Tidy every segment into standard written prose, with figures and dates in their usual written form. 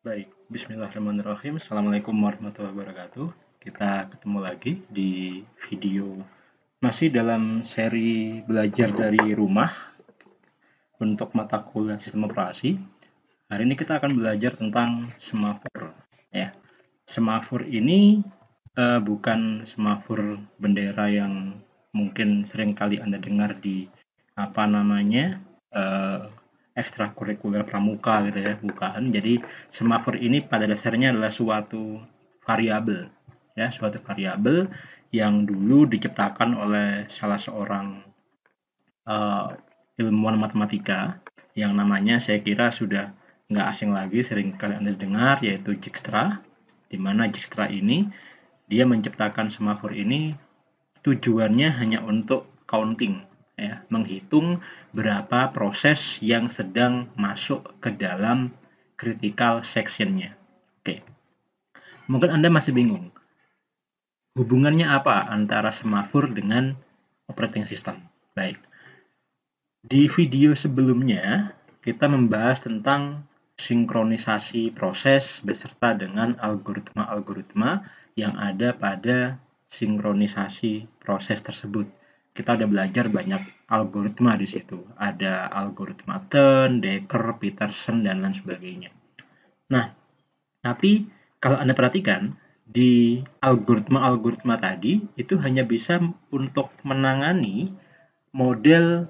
Baik, bismillahirrahmanirrahim. Assalamualaikum warahmatullahi wabarakatuh. Kita ketemu lagi di video masih dalam seri belajar dari rumah untuk mata kuliah sistem operasi. Hari ini kita akan belajar tentang semafor. Ya, semafor ini bukan semafor bendera yang mungkin sering kali Anda dengar di apa namanya eh, ekstrakurikuler pramuka gitu ya, bukan. Jadi semafor ini pada dasarnya adalah suatu variabel, ya, suatu variabel yang dulu diciptakan oleh salah seorang uh, ilmuwan matematika yang namanya saya kira sudah nggak asing lagi, sering kali Anda dengar, yaitu Dijkstra, di mana Dijkstra ini dia menciptakan semafor ini tujuannya hanya untuk counting, ya, menghitung berapa proses yang sedang masuk ke dalam critical sectionnya. Oke, mungkin Anda masih bingung, hubungannya apa antara semafor dengan operating system? Baik, di video sebelumnya kita membahas tentang sinkronisasi proses beserta dengan algoritma-algoritma yang ada pada sinkronisasi proses tersebut. Kita udah belajar banyak algoritma di situ. Ada algoritma Thurn, Dekker, Peterson, dan lain sebagainya. Nah, tapi kalau Anda perhatikan, di algoritma-algoritma tadi itu hanya bisa untuk menangani model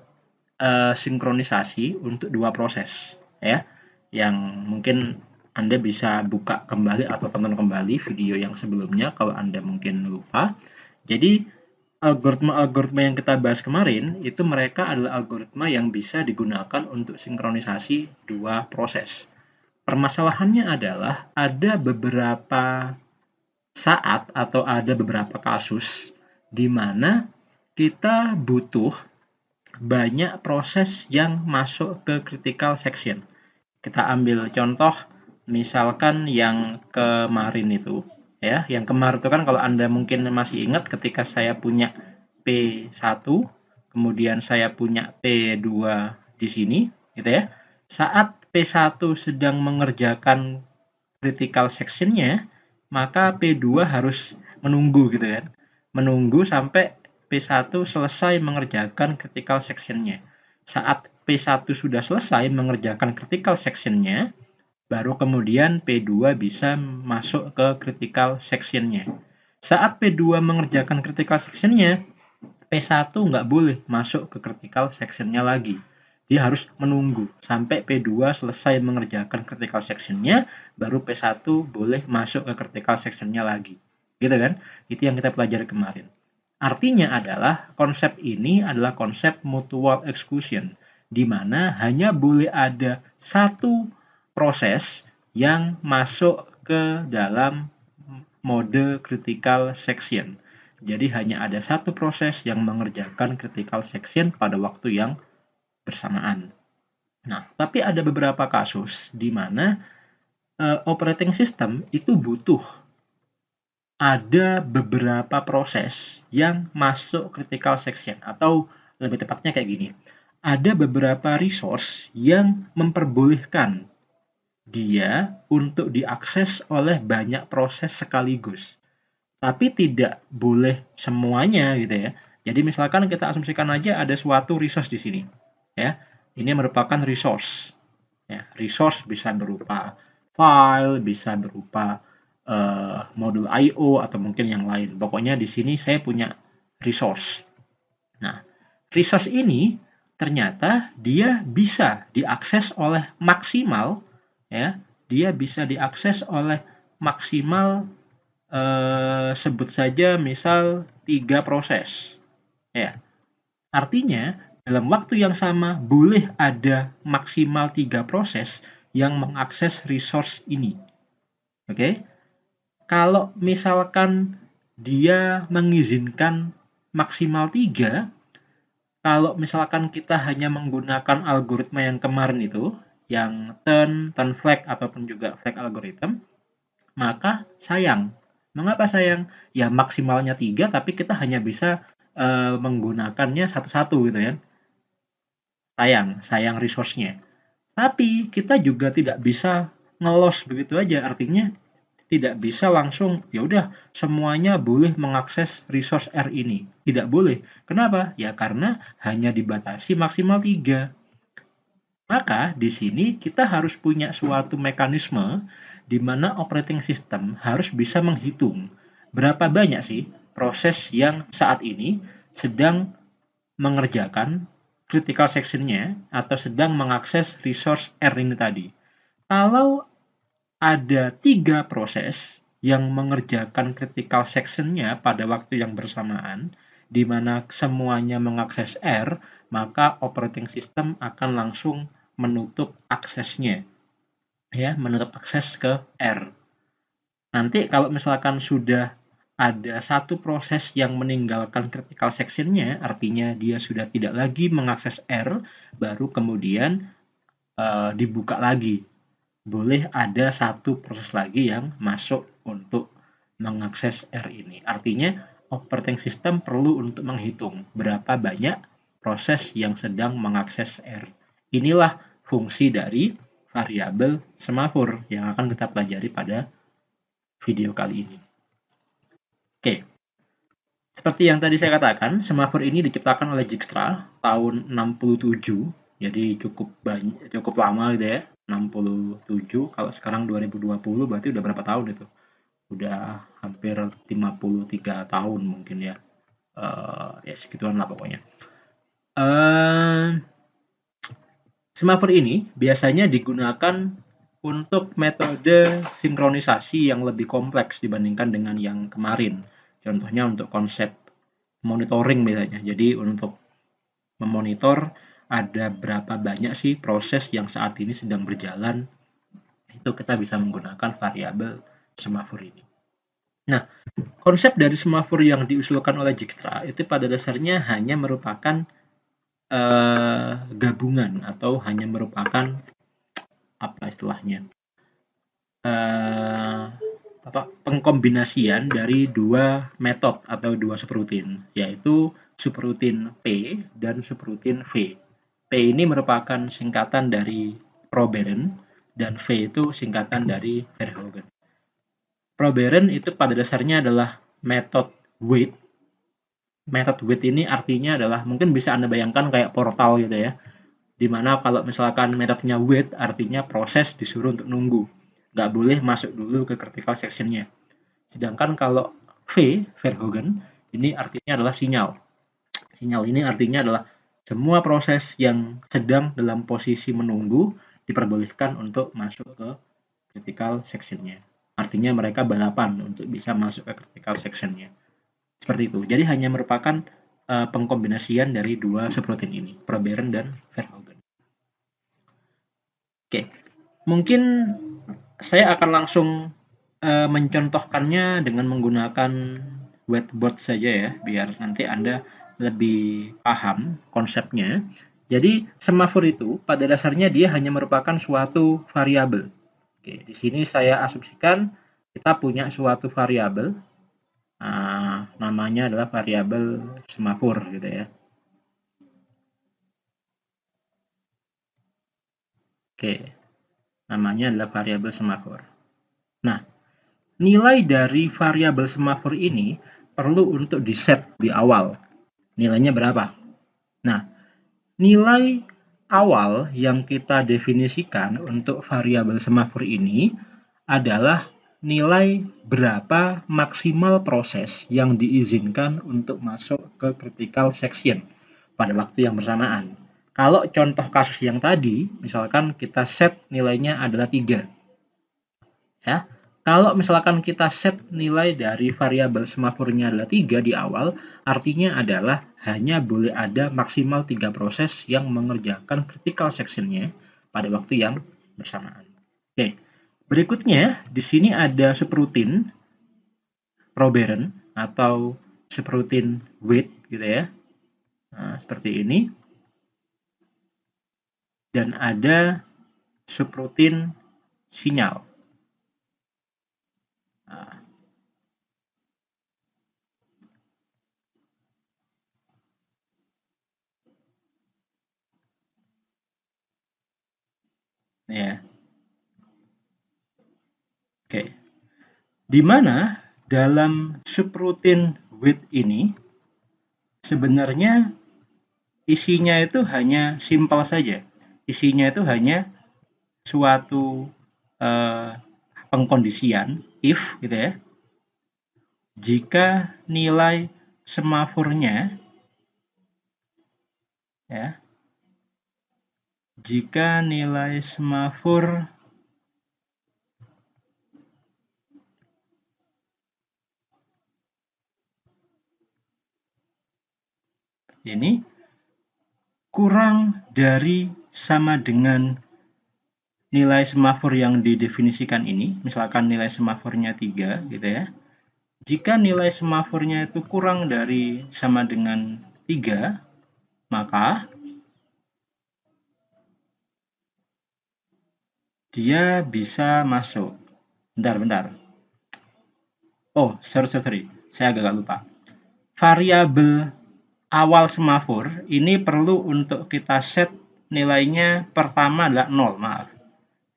sinkronisasi untuk dua proses, ya, yang mungkin Anda bisa buka kembali atau tonton kembali video yang sebelumnya kalau Anda mungkin lupa. Jadi algoritma-algoritma yang kita bahas kemarin itu mereka adalah algoritma yang bisa digunakan untuk sinkronisasi dua proses. Permasalahannya adalah ada beberapa saat atau ada beberapa kasus di mana kita butuh banyak proses yang masuk ke critical section. Kita ambil contoh misalkan yang kemarin itu, ya, yang kemarin itu kan kalau Anda mungkin masih ingat ketika saya punya P1, kemudian saya punya P2 di sini, gitu ya. Saat P1 sedang mengerjakan critical section-nya, maka P2 harus menunggu gitu kan. Menunggu sampai P1 selesai mengerjakan critical section-nya. Saat P1 sudah selesai mengerjakan critical section-nya, baru kemudian P2 bisa masuk ke critical section-nya. Saat P2 mengerjakan critical section-nya, P1 nggak boleh masuk ke critical section-nya lagi. Dia harus menunggu sampai P2 selesai mengerjakan critical section-nya, baru P1 boleh masuk ke critical section-nya lagi. Gitu kan? Itu yang kita pelajari kemarin. Artinya adalah konsep ini adalah konsep mutual exclusion, di mana hanya boleh ada satu proses yang masuk ke dalam mode critical section. Jadi hanya ada satu proses yang mengerjakan critical section pada waktu yang bersamaan. Nah, tapi ada beberapa kasus di mana operating system itu butuh ada beberapa proses yang masuk critical section, atau lebih tepatnya kayak gini. Ada beberapa resource yang memperbolehkan dia untuk diakses oleh banyak proses sekaligus. Tapi tidak boleh semuanya gitu ya. Jadi misalkan kita asumsikan aja ada suatu resource di sini. Ya. Ini merupakan resource. Ya, resource bisa berupa file, bisa berupa modul I/O atau mungkin yang lain. Pokoknya di sini saya punya resource. Nah, resource ini ternyata dia bisa diakses oleh maksimal, ya, dia bisa diakses oleh maksimal sebut saja misal 3 proses. Ya. Artinya dalam waktu yang sama boleh ada maksimal 3 proses yang mengakses resource ini. Oke. Kalau misalkan dia mengizinkan maksimal 3, kalau misalkan kita hanya menggunakan algoritma yang kemarin itu, yang turn flag ataupun juga flag algorithm, maka sayang. Mengapa sayang? Ya maksimalnya 3, tapi kita hanya bisa menggunakannya satu-satu gitu ya. Sayang resource-nya. Tapi kita juga tidak bisa ngelos begitu aja, artinya tidak bisa langsung ya udah semuanya boleh mengakses resource R ini. Tidak boleh. Kenapa? Ya karena hanya dibatasi maksimal 3. Maka di sini kita harus punya suatu mekanisme di mana operating system harus bisa menghitung berapa banyak sih proses yang saat ini sedang mengerjakan critical section-nya atau sedang mengakses resource R ini tadi. Kalau ada 3 proses yang mengerjakan critical section-nya pada waktu yang bersamaan, di mana semuanya mengakses R, maka operating system akan langsung menutup aksesnya, ya, menutup akses ke R. Nanti kalau misalkan sudah ada satu proses yang meninggalkan critical section-nya, artinya dia sudah tidak lagi mengakses R, baru kemudian dibuka lagi. Boleh ada satu proses lagi yang masuk untuk mengakses R ini. Artinya operating system perlu untuk menghitung berapa banyak proses yang sedang mengakses R. Inilah fungsi dari variabel semafor yang akan kita pelajari pada video kali ini. Oke, seperti yang tadi saya katakan, semafor ini diciptakan oleh Dijkstra tahun 67, jadi cukup lama gitu ya. 67, kalau sekarang 2020 berarti udah berapa tahun itu? Udah hampir 53 tahun mungkin ya. Ya segituan lah pokoknya. Semafor ini biasanya digunakan untuk metode sinkronisasi yang lebih kompleks dibandingkan dengan yang kemarin. Contohnya untuk konsep monitoring misalnya. Jadi untuk memonitor ada berapa banyak sih proses yang saat ini sedang berjalan, itu kita bisa menggunakan variabel semafor ini. Nah, konsep dari semafor yang diusulkan oleh Dijkstra itu pada dasarnya hanya merupakan gabungan atau hanya merupakan apa istilahnya pengkombinasian dari dua metode atau dua subroutine, yaitu subroutine P dan subroutine V. P ini merupakan singkatan dari Proberen dan V itu singkatan dari Verhoeven. Proberen itu pada dasarnya adalah metode wait. Metode wait ini artinya adalah mungkin bisa Anda bayangkan kayak portal gitu ya. Dimana kalau misalkan metodenya wait artinya proses disuruh untuk nunggu. Nggak boleh masuk dulu ke critical section-nya. Sedangkan kalau V, Verhoeven, ini artinya adalah sinyal. Sinyal ini artinya adalah semua proses yang sedang dalam posisi menunggu diperbolehkan untuk masuk ke critical section-nya. Artinya mereka balapan untuk bisa masuk ke critical section-nya. Seperti itu. Jadi hanya merupakan pengkombinasian dari dua subroutine ini, Proberen dan Verhoeven. Oke, mungkin saya akan langsung mencontohkannya dengan menggunakan whiteboard saja ya, biar nanti Anda lebih paham konsepnya. Jadi semafor itu pada dasarnya dia hanya merupakan suatu variabel. Oke, di sini saya asumsikan kita punya suatu variabel, namanya adalah variabel semafor gitu ya. Oke, namanya adalah variabel semafor. Nah, nilai dari variabel semafor ini perlu untuk di-set di awal. Nilainya berapa? Nah, nilai awal yang kita definisikan untuk variabel semafor ini adalah nilai berapa maksimal proses yang diizinkan untuk masuk ke critical section pada waktu yang bersamaan. Kalau contoh kasus yang tadi, misalkan kita set nilainya adalah 3. Ya, kalau misalkan kita set nilai dari variabel semafornya adalah 3 di awal, artinya adalah hanya boleh ada maksimal 3 proses yang mengerjakan critical section-nya pada waktu yang bersamaan. Oke, berikutnya di sini ada subroutine Proberen atau subroutine wait gitu ya. Nah, seperti ini. Dan ada subroutine sinyal. Nah, ya. Oke. Di mana dalam subroutine with ini sebenarnya isinya itu hanya simpel saja. Isinya itu hanya suatu pengkondisian if gitu ya. Jika nilai semafornya ya, jika nilai semafor ini kurang dari sama dengan nilai semafor yang didefinisikan ini, misalkan nilai semafornya 3 gitu ya. Jika nilai semafornya itu kurang dari sama dengan 3, maka dia bisa masuk. Bentar. Oh, sorry. Saya agak lupa. Variabel awal semafor ini perlu untuk kita set nilainya pertama adalah 0, maaf.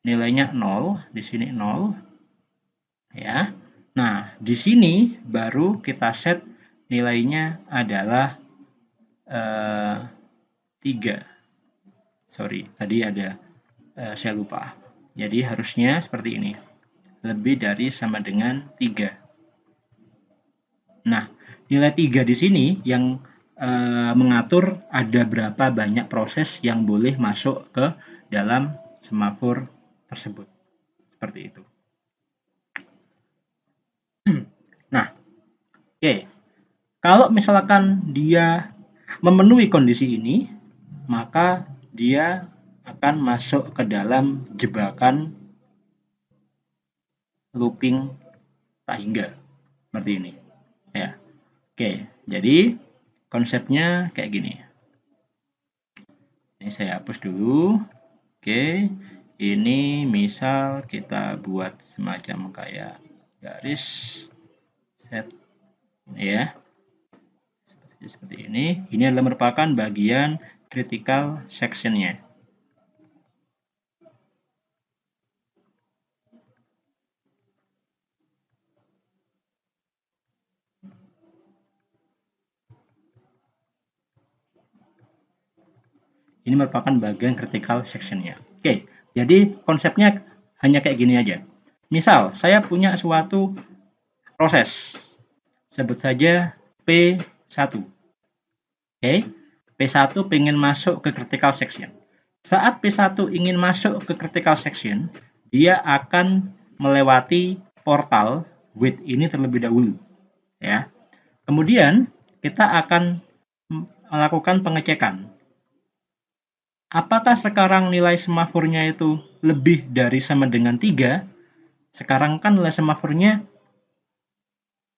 Nilainya 0, di sini 0. Ya. Nah, di sini baru kita set nilainya adalah 3. Sorry, tadi ada saya lupa. Jadi harusnya seperti ini. Lebih dari sama dengan 3. Nah, nilai 3 di sini yang mengatur ada berapa banyak proses yang boleh masuk ke dalam semafor tersebut. Seperti itu. Nah, oke. Kalau misalkan dia memenuhi kondisi ini, maka dia akan masuk ke dalam jebakan looping tak hingga. Seperti ini. Ya. Oke, jadi konsepnya kayak gini. Ini saya hapus dulu. Oke, ini misal kita buat semacam kayak garis set ya. Seperti ini. Ini adalah merupakan bagian critical section-nya. Ini merupakan bagian critical section-nya. Oke, jadi konsepnya hanya kayak gini aja. Misal, saya punya suatu proses. Sebut saja P1. Oke, P1 pengen masuk ke critical section. Saat P1 ingin masuk ke critical section, dia akan melewati portal with ini terlebih dahulu. Ya. Kemudian, kita akan melakukan pengecekan. Apakah sekarang nilai semafornya itu lebih dari sama dengan 3? Sekarang kan nilai semafornya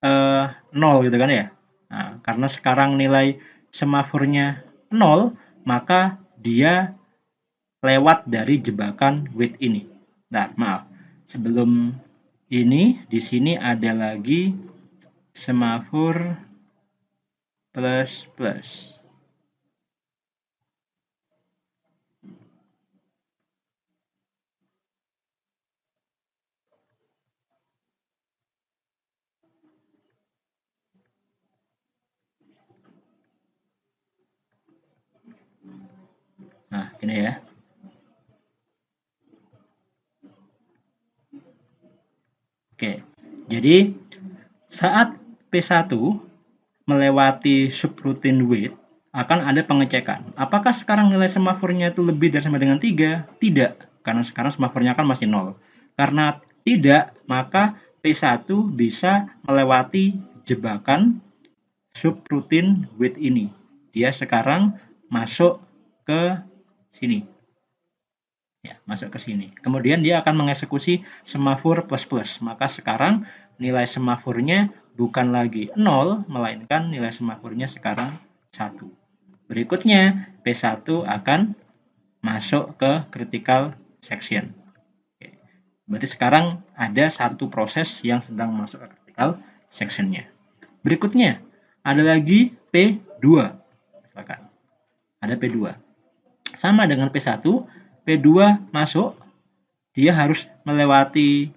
0 gitu kan ya. Nah, karena sekarang nilai semafornya 0, maka dia lewat dari jebakan wait ini. Nah, maaf. Sebelum ini, di sini ada lagi semafor plus. Nah, ini ya. Oke, jadi saat P1 melewati subroutine wait, akan ada pengecekan. Apakah sekarang nilai semafornya itu lebih dari sama dengan 3? Tidak, karena sekarang semafornya kan masih 0. Karena tidak, maka P1 bisa melewati jebakan subroutine wait ini. Dia sekarang masuk ke sini. Ya, masuk ke sini. Kemudian dia akan mengeksekusi semafor plus. Maka sekarang nilai semafornya bukan lagi 0, melainkan nilai semafornya sekarang 1. Berikutnya, P1 akan masuk ke critical section. Oke. Berarti sekarang ada satu proses yang sedang masuk ke critical section-nya. Berikutnya, ada lagi P2. Misalkan. Ada P2. Sama dengan P1, P2 masuk, dia harus melewati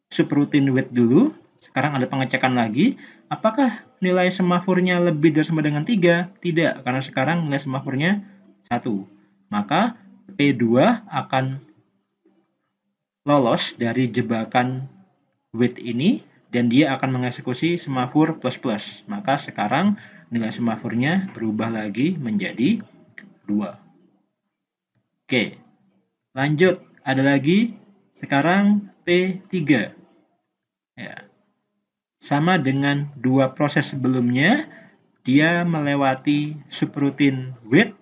subroutine wait dulu. Sekarang ada pengecekan lagi. Apakah nilai semafurnya lebih dari sama dengan 3? Tidak, karena sekarang nilai semafurnya 1. Maka P2 akan lolos dari jebakan wait ini dan dia akan mengeksekusi semafur plus. Maka sekarang nilai semafurnya berubah lagi menjadi 2. Oke, lanjut. Ada lagi sekarang P3. Ya. Sama dengan dua proses sebelumnya, dia melewati subroutine wait.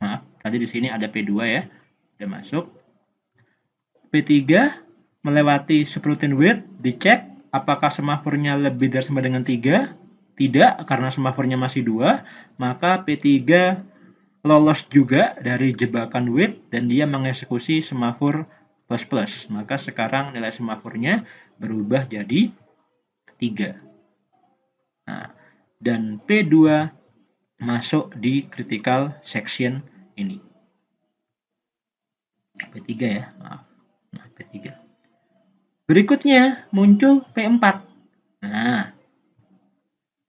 Maaf, tadi di sini ada P2 ya. Udah masuk. P3 melewati subroutine wait, dicek apakah semafurnya lebih dari sama dengan 3. Tidak, karena semafurnya masih 2, maka P3 lolos juga dari jebakan wait dan dia mengeksekusi semafur plus. Maka sekarang nilai semafurnya berubah jadi 3. Nah, dan P2 masuk di critical section ini. P3 ya, maaf. Nah, P3. Berikutnya muncul P4. Nah,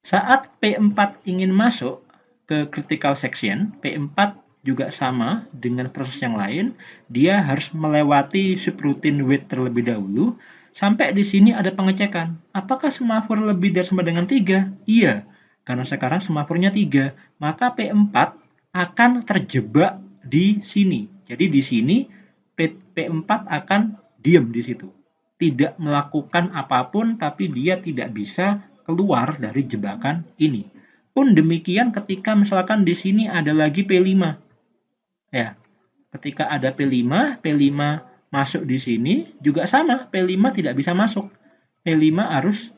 saat P4 ingin masuk ke critical section, P4 juga sama dengan proses yang lain, dia harus melewati subroutine wait terlebih dahulu. Sampai di sini ada pengecekan. Apakah semafur lebih dari sama dengan 3? Iya, karena sekarang semafurnya 3. Maka P4 akan terjebak di sini. Jadi di sini P4 akan diam di situ. Tidak melakukan apapun, tapi dia tidak bisa keluar dari jebakan ini. Pun demikian ketika misalkan di sini ada lagi P5. Ya, ketika ada P5 masuk di sini juga sama, P5 tidak bisa masuk. P5 harus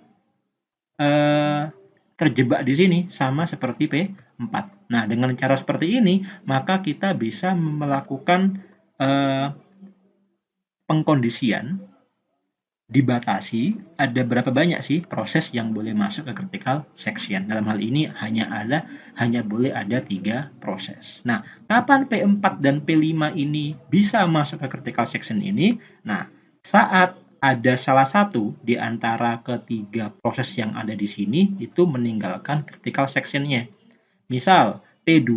terjebak di sini sama seperti P4. Nah, dengan cara seperti ini, maka kita bisa melakukan pengkondisian dibatasi. Ada berapa banyak sih proses yang boleh masuk ke critical section. Dalam hal ini hanya boleh ada 3 proses. Nah, kapan P4 dan P5 ini bisa masuk ke critical section ini? Nah, saat ada salah satu di antara ketiga proses yang ada di sini itu meninggalkan critical section-nya. Misal P2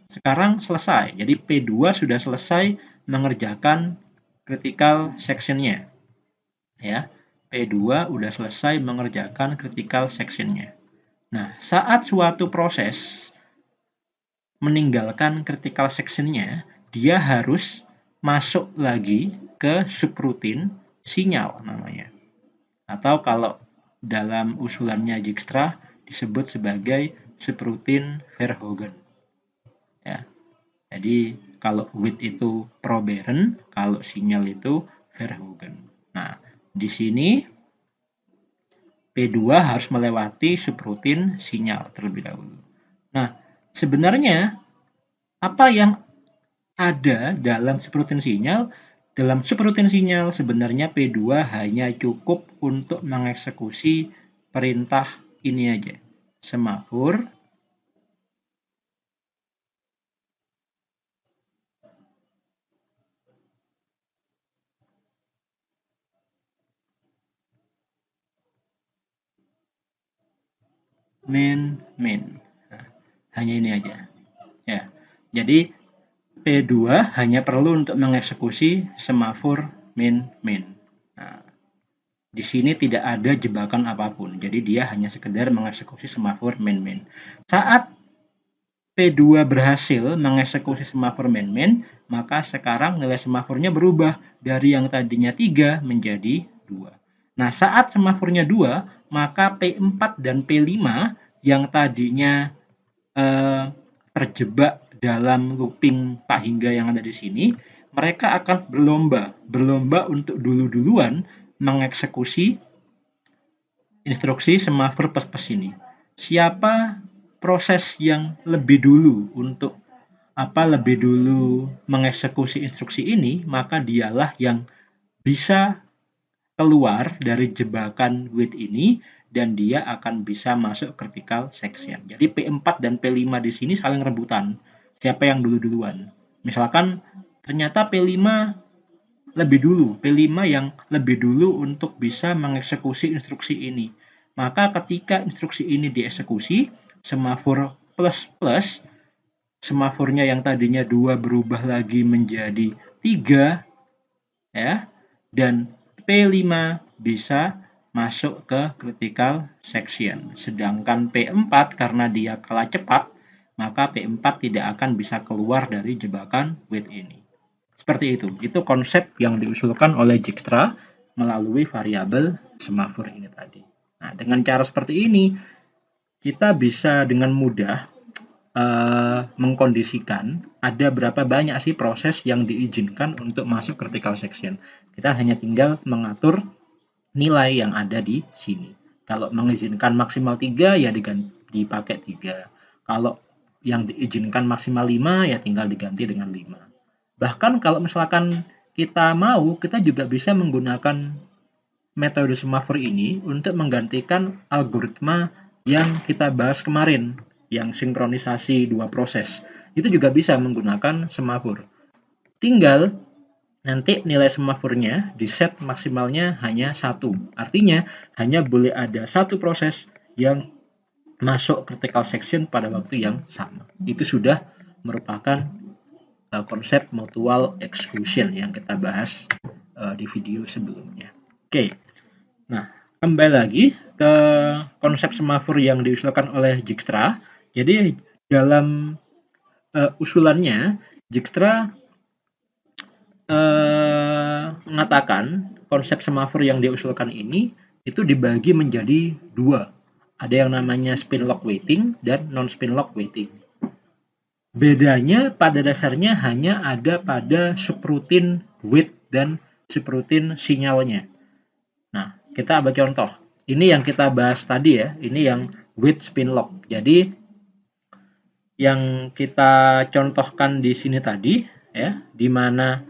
sekarang selesai. Jadi P2 sudah selesai mengerjakan critical section-nya. Ya, P2 udah selesai mengerjakan critical section-nya. Nah, saat suatu proses meninggalkan critical section-nya, dia harus masuk lagi ke subroutine sinyal namanya. Atau kalau dalam usulannya Dijkstra disebut sebagai subroutine Verhoeven. Ya. Jadi kalau wait itu Proberen, kalau sinyal itu Verhoeven. Nah, di sini P2 harus melewati subroutine sinyal terlebih dahulu. Nah, sebenarnya apa yang ada dalam subroutine sinyal? Dalam subroutine sinyal sebenarnya P2 hanya cukup untuk mengeksekusi perintah ini aja. Semafur min. Nah, hanya ini aja. Ya. Jadi P2 hanya perlu untuk mengeksekusi semafur min. Nah, di sini tidak ada jebakan apapun. Jadi dia hanya sekedar mengeksekusi semafur min. Saat P2 berhasil mengeksekusi semafur min, maka sekarang nilai semafurnya berubah dari yang tadinya 3 menjadi 2. Nah, saat semafurnya 2, maka P4 dan P5 yang tadinya terjebak dalam looping tak hingga yang ada di sini, mereka akan berlomba untuk duluan mengeksekusi instruksi semafur plus ini. Siapa proses yang lebih dulu mengeksekusi instruksi ini, maka dialah yang bisa keluar dari jebakan wait ini dan dia akan bisa masuk critical section. Jadi P4 dan P5 di sini saling rebutan. Siapa yang duluan? Misalkan ternyata P5 P5 yang lebih dulu untuk bisa mengeksekusi instruksi ini. Maka ketika instruksi ini dieksekusi, semafor plus semafornya yang tadinya 2 berubah lagi menjadi 3, ya, dan P5 bisa masuk ke critical section. Sedangkan P4 karena dia kalah cepat, maka P4 tidak akan bisa keluar dari jebakan wait ini. Seperti itu. Itu konsep yang diusulkan oleh Dijkstra melalui variabel semafor ini tadi. Nah, dengan cara seperti ini, kita bisa dengan mudah mengkondisikan ada berapa banyak sih proses yang diizinkan untuk masuk critical section. Kita hanya tinggal mengatur nilai yang ada di sini. Kalau mengizinkan maksimal 3 ya dipakai 3. Kalau yang diizinkan maksimal 5 ya tinggal diganti dengan 5. Bahkan kalau misalkan kita mau, kita juga bisa menggunakan metode semafor ini untuk menggantikan algoritma yang kita bahas kemarin, yang sinkronisasi dua proses. Itu juga bisa menggunakan semafor. Tinggal nanti nilai semafornya di set maksimalnya hanya 1. Artinya hanya boleh ada satu proses yang masuk critical section pada waktu yang sama. Itu sudah merupakan konsep mutual exclusion yang kita bahas di video sebelumnya. Oke, nah kembali lagi ke konsep semafor yang diusulkan oleh Dijkstra. Jadi dalam usulannya, Dijkstra mengatakan konsep semafor yang diusulkan ini itu dibagi menjadi dua. Ada yang namanya spin lock waiting dan non spin lock waiting. Bedanya pada dasarnya hanya ada pada subroutine wait dan subroutine sinyalnya. Nah, kita ambil contoh. Ini yang kita bahas tadi ya, ini yang wait spin lock. Jadi yang kita contohkan di sini tadi ya, di mana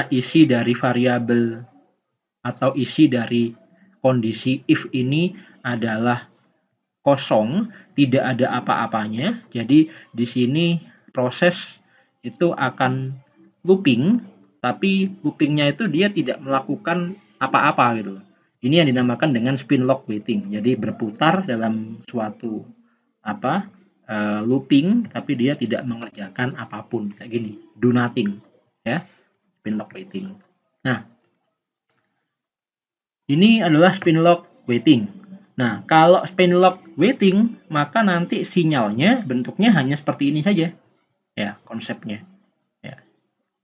isi dari variabel atau isi dari kondisi if ini adalah kosong, tidak ada apa-apanya. Jadi di sini proses itu akan looping, tapi loopingnya itu dia tidak melakukan apa-apa gitu. Ini yang dinamakan dengan spin lock waiting. Jadi berputar dalam suatu looping, tapi dia tidak mengerjakan apapun kayak gini, do nothing, ya, spin lock waiting. Nah, ini adalah spin lock waiting. Nah, kalau spin lock waiting, maka nanti sinyalnya bentuknya hanya seperti ini saja. Ya, konsepnya. Ya.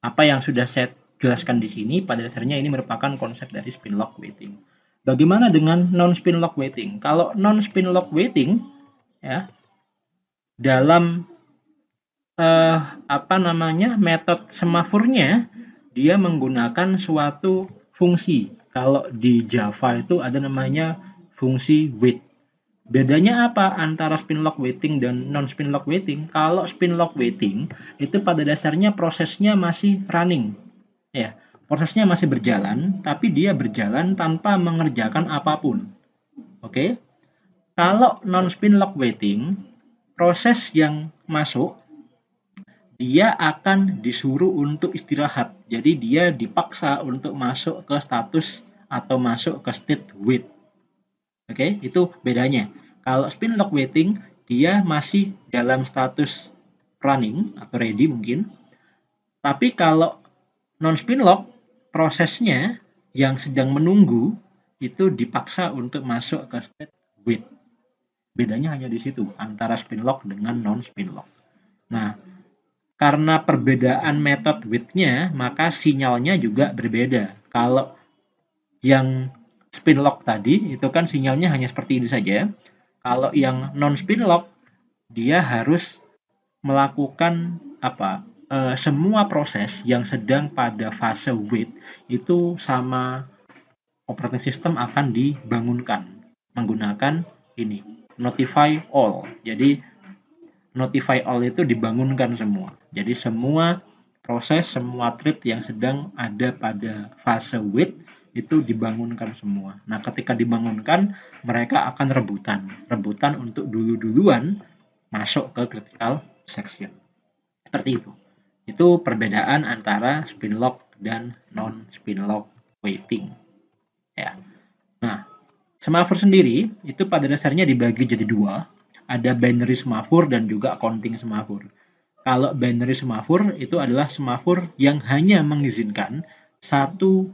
Apa yang sudah saya jelaskan di sini, pada dasarnya ini merupakan konsep dari spin lock waiting. Bagaimana dengan non spin lock waiting? Kalau non spin lock waiting, ya, dalam metode semafornya, dia menggunakan suatu fungsi. Kalau di Java itu ada namanya fungsi wait. Bedanya apa antara spin lock waiting dan non spin lock waiting? Kalau spin lock waiting itu pada dasarnya prosesnya masih running. Ya, prosesnya masih berjalan, tapi dia berjalan tanpa mengerjakan apapun. Oke. Kalau non spin lock waiting, proses yang masuk dia akan disuruh untuk istirahat. Jadi dia dipaksa untuk masuk ke status atau masuk ke state wait. Oke, itu bedanya. Kalau spin lock waiting, dia masih dalam status running atau ready mungkin. Tapi kalau non spin lock, prosesnya yang sedang menunggu itu dipaksa untuk masuk ke state wait. Bedanya hanya di situ antara spin lock dengan non spin lock. Nah, karena perbedaan metode wait-nya, maka sinyalnya juga berbeda. Kalau yang spin lock tadi, itu kan sinyalnya hanya seperti ini saja. Kalau yang non spin lock, dia harus melakukan semua proses yang sedang pada fase wait itu sama operating system akan dibangunkan menggunakan ini, notify all. Jadi notify all itu dibangunkan semua. Jadi semua proses, semua thread yang sedang ada pada fase wait itu dibangunkan semua. Nah, ketika dibangunkan, mereka akan rebutan untuk duluan masuk ke critical section. Seperti itu. Itu perbedaan antara spin lock dan non spin lock waiting. Ya. Nah, semafor sendiri itu pada dasarnya dibagi jadi dua, ada binary semafor dan juga counting semafor. Kalau binary semafor itu adalah semafor yang hanya mengizinkan satu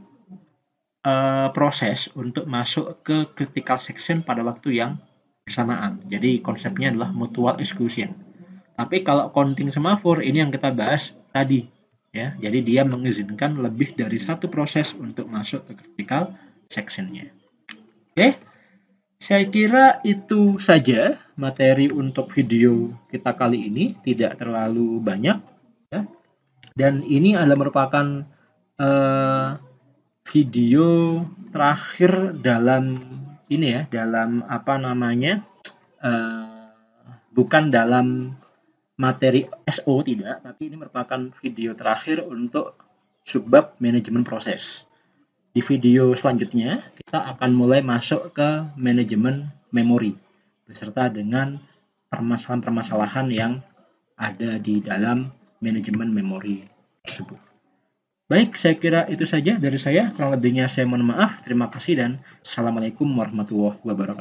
proses untuk masuk ke critical section pada waktu yang bersamaan. Jadi konsepnya adalah mutual exclusion. Tapi kalau counting semafor ini yang kita bahas tadi, ya. Jadi dia mengizinkan lebih dari satu proses untuk masuk ke critical sectionnya. Oke, saya kira itu saja materi untuk video kita kali ini, tidak terlalu banyak, ya. Dan ini adalah merupakan video terakhir dalam ini ya, dalam apa namanya, bukan dalam materi SO tidak, tapi ini merupakan video terakhir untuk subbab manajemen proses. Di video selanjutnya kita akan mulai masuk ke manajemen memori beserta dengan permasalahan-permasalahan yang ada di dalam manajemen memori tersebut. Baik, saya kira itu saja dari saya. Kurang lebihnya saya mohon maaf. Terima kasih dan assalamualaikum warahmatullahi wabarakatuh.